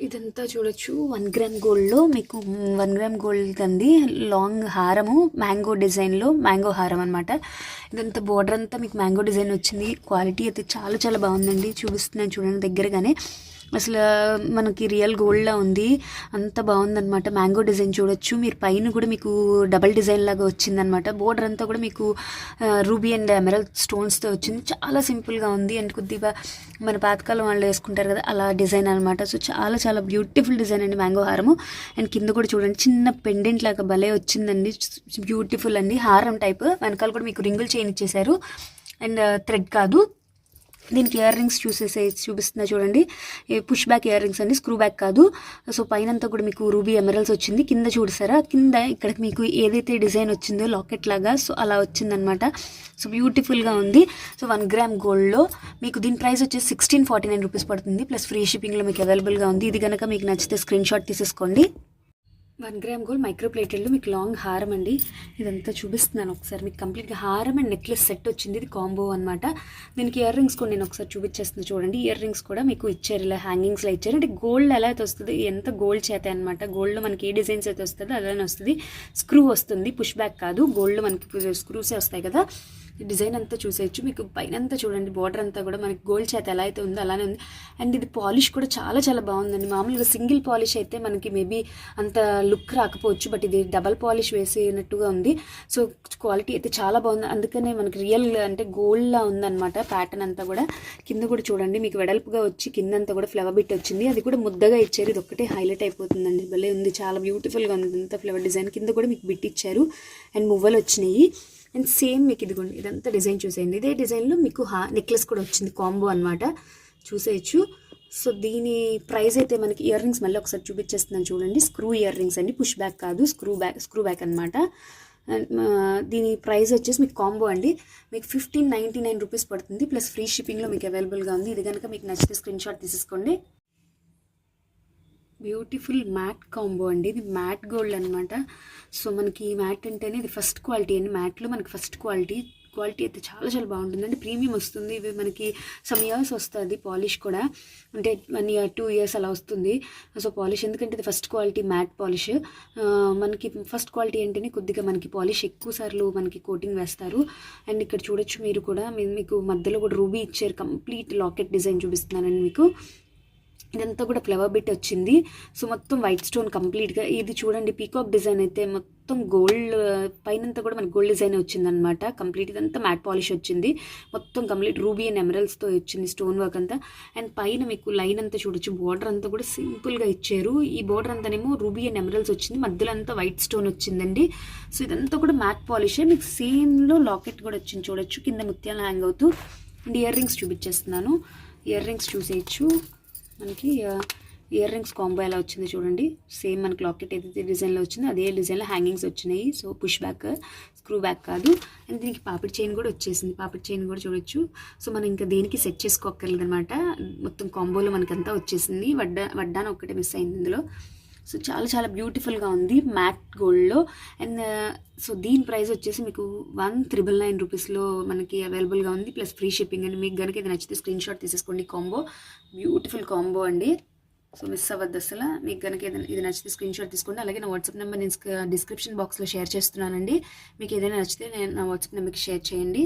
ఇదంతా చూడొచ్చు 1 గ్రామ్ గోల్డ్లో మీకు 1 గ్రామ్ గోల్డ్ అండి. లాంగ్ హారము మ్యాంగో డిజైన్లో మ్యాంగో హారం అనమాట. ఇదంతా బోర్డర్ అంతా మీకు మ్యాంగో డిజైన్ వచ్చింది. క్వాలిటీ అయితే చాలా చాలా బాగుందండి. చూపిస్తున్నాను చూడండి దగ్గరగానే. అసలు మనకి రియల్ గోల్డ్లా ఉంది. అంత బాగుందనమాట. మ్యాంగో డిజైన్ చూడొచ్చు మీరు. పైన కూడా మీకు డబల్ డిజైన్ లాగా వచ్చిందనమాట. బోర్డర్ అంతా కూడా మీకు రూబీ అండ్ ఎమరల్డ్ స్టోన్స్తో వచ్చింది. చాలా సింపుల్గా ఉంది. అండ్ కొద్దిగా మన పాతకాలం వాళ్ళు వేసుకుంటారు కదా అలా డిజైన్ అనమాట. సో చాలా చాలా బ్యూటిఫుల్ డిజైన్ అండి మ్యాంగో హారము. అండ్ కింద కూడా చూడండి చిన్న పెండెంట్ లాగా భలే వచ్చిందండి. బ్యూటిఫుల్ అండి. హారం టైప్ వెనకాల కూడా మీకు రింగులు చైన్ ఇచ్చేసారు. అండ్ థ్రెడ్ కాదు. దీనికి ఇయర్ రింగ్స్ చూపిస్తున్నా చూడండి. పుష్ బ్యాక్ ఇయర్ రింగ్స్ అండి, స్క్రూ బ్యాక్ కాదు. సో పైనంతా కూడా మీకు రూబీ ఎమరల్స్ వచ్చింది. కింద చూసారా, కింద ఇక్కడ మీకు ఏదైతే డిజైన్ వచ్చిందో లాకెట్ లాగా సో అలా వచ్చిందనమాట. సో బ్యూటిఫుల్గా ఉంది. సో 1 గ్రామ్ గోల్డ్లో మీకు దీని ప్రైస్ వచ్చేసి 1649 రూపీస్ పడుతుంది. ప్లస్ ఫ్రీ షిప్పింగ్లో మీకు అవైలబుల్గా ఉంది. ఇది కనుక మీకు నచ్చితే స్క్రీన్ షాట్ తీసేసుకోండి. 1 గ్రామ్ గోల్డ్ మైక్రో ప్లేటెడ్లో మీకు లాంగ్ హారం అండి. ఇదంతా చూపిస్తున్నాను ఒకసారి. మీకు కంప్లీట్గా హారం అండ్ నెక్లెస్ సెట్ వచ్చింది. ఇది కాంబో అనమాట. దీనికి ఇయర్ రింగ్స్ కూడా నేను ఒకసారి చూపించేస్తున్నాను చూడండి. ఇయర్ రింగ్స్ కూడా మీకు ఇచ్చారు, ఇలా హ్యాంగింగ్స్లో ఇచ్చారు. అంటే గోల్డ్ ఎలా అయితే వస్తుంది, ఎంత గోల్డ్ చేత అనమాట. గోల్డ్లో మనకి ఏ డిజైన్స్ అయితే వస్తుందో అలానే వస్తుంది. స్క్రూ వస్తుంది, పుష్ బ్యాక్ కాదు. గోల్డ్లో మనకి స్క్రూసే వస్తాయి కదా. డిజైన్ అంతా చూసేయచ్చు. మీకు పైన అంతా చూడండి, బార్డర్ అంతా కూడా మనకి గోల్డ్ చేత ఎలా అయితే ఉందో అలానే ఉంది. అండ్ ఇది పాలిష్ కూడా చాలా చాలా బాగుందండి. మామూలుగా సింగిల్ పాలిష్ అయితే మనకి మేబీ అంత లుక్ రాకపోవచ్చు, బట్ ఇది డబల్ పాలిష్ వేసినట్టుగా ఉంది. సో క్వాలిటీ అయితే చాలా బాగుంది. అందుకనే మనకి రియల్ అంటే గోల్డ్లా ఉందన్నమాట ప్యాటర్న్ అంతా కూడా. కింద కూడా చూడండి మీకు వెడల్పుగా వచ్చి కిందంతా కూడా ఫ్లవర్ బిట్ వచ్చింది. అది కూడా ముద్దగా ఇచ్చారు. ఇది ఒక్కటే హైలైట్ అయిపోతుందండి. భలే ఉంది, చాలా బ్యూటిఫుల్గా ఉంది. అంతా ఫ్లవర్ డిజైన్ కింద కూడా మీకు బిట్ ఇచ్చారు అండ్ మువ్వలు వచ్చినాయి. అండ్ సేమ్ మీకు ఇదిగోండి ఇదంతా డిజైన్ చూసేయండి. ఇదే డిజైన్లో మీకు నెక్లెస్ కూడా వచ్చింది, కాంబో అనమాట. చూసేయచ్చు. సో దీని ప్రైస్ అయితే మనకి ఇయర్ రింగ్స్ మళ్ళీ ఒకసారి చూపించేస్తున్నాను చూడండి. స్క్రూ ఇయర్ రింగ్స్ అండి, పుష్ బ్యాక్ కాదు, స్క్రూ బ్యాక్ అనమాట. దీని ప్రైస్ వచ్చేసి మీకు కాంబో అండి మీకు 1599 రూపీస్ పడుతుంది. ప్లస్ ఫ్రీ షిప్పింగ్లో మీకు అవైలబుల్గా ఉంది. ఇది కనుక మీకు నచ్చితే స్క్రీన్ షాట్ తీసేసుకోండి. బ్యూటిఫుల్ మ్యాట్ కాంబో అండి. ఇది మ్యాట్ గోల్డ్ అనమాట. సో మనకి మ్యాట్ అంటేనే ఇది ఫస్ట్ క్వాలిటీ అండి. మ్యాట్లో మనకి ఫస్ట్ క్వాలిటీ అయితే చాలా చాలా బాగుంటుందండి. ప్రీమియం వస్తుంది. ఇవి మనకి సమ్ ఇయర్స్ వస్తుంది పాలిష్ కూడా, అంటే 1 year 2 years అలా వస్తుంది. సో పాలిష్ ఎందుకంటే ఇది ఫస్ట్ క్వాలిటీ మ్యాట్ పాలిష్. మనకి ఫస్ట్ క్వాలిటీ అంటేనే కొద్దిగా మనకి పాలిష్ ఎక్కువ సార్లు మనకి కోటింగ్ వేస్తారు. అండ్ ఇక్కడ చూడొచ్చు మీరు కూడా, మీకు మధ్యలో కూడా రూబీ ఇచ్చారు. కంప్లీట్ లాకెట్ డిజైన్ చూపిస్తున్నానండి మీకు. ఇదంతా కూడా ఫ్లవర్ బిట్ వచ్చింది. సో మొత్తం వైట్ స్టోన్ కంప్లీట్గా. ఇది చూడండి పీకాక్ డిజైన్ అయితే మొత్తం గోల్డ్ పైనంతా కూడా మనకి గోల్డ్ డిజైన్ వచ్చిందనమాట. కంప్లీట్ ఇదంతా మ్యాట్ పాలిష్ వచ్చింది. మొత్తం కంప్లీట్ రూబీ అండ్ ఎమరల్స్తో వచ్చింది స్టోన్ వర్క్ అంతా. అండ్ పైన మీకు లైన్ అంతా చూడొచ్చు, బార్డర్ అంతా కూడా సింపుల్గా ఇచ్చారు. ఈ బార్డర్ అంతానేమో రూబీ అండ్ ఎమరల్స్ వచ్చింది, మధ్యలో అంతా వైట్ స్టోన్ వచ్చిందండి. సో ఇదంతా కూడా మ్యాట్ పాలిషే. మీకు సేమ్లో లాకెట్ కూడా వచ్చింది చూడొచ్చు, కింద ముత్యాలు హ్యాంగ్ అవుతూ. అండ్ ఇయర్ రింగ్స్ చూపించేస్తున్నాను. ఇయర్ రింగ్స్ చూసేయచ్చు. మనకి ఇయర్ రింగ్స్ కాంబో ఎలా వచ్చింది చూడండి. సేమ్ మనకి లాకెట్ ఏదైతే డిజైన్లో వచ్చిందో అదే డిజైన్లో హ్యాంగింగ్స్ వచ్చినాయి. So push back, screw back కాదు. అండ్ దీనికి పాపిడి చైన్ కూడా వచ్చేసింది. పాపిడి చైన్ కూడా చూడొచ్చు. సో మనం ఇంకా దేనికి సెట్ చేసుకోక్కర్లేదు అనమాట. మొత్తం కాంబోలో మనకంతా వచ్చేసింది. వడ్డాన ఒక్కటే మిస్ అయింది ఇందులో. సో చాలా చాలా బ్యూటిఫుల్గా ఉంది మ్యాట్ గోల్డ్లో. అండ్ సో దీని ప్రైస్ వచ్చేసి మీకు 1999 రూపీస్లో మనకి అవైలబుల్గా ఉంది. ప్లస్ ఫ్రీ షిప్పింగ్ అండి. మీకు కనుక ఇది నచ్చితే స్క్రీన్ షాట్ తీసేసుకోండి. కాంబో బ్యూటిఫుల్ కాంబో అండి. సో మిస్ అవ్వద్దు అసలు. మీకు కనుక ఇది నచ్చితే స్క్రీన్ షాట్ తీసుకోండి. అలాగే నా వాట్సాప్ నెంబర్ నేను డిస్క్రిప్షన్ బాక్స్లో షేర్ చేస్తున్నానండి. మీకు ఏదైనా నచ్చితే నేను నా వాట్సాప్ నెంబర్కి షేర్ చేయండి.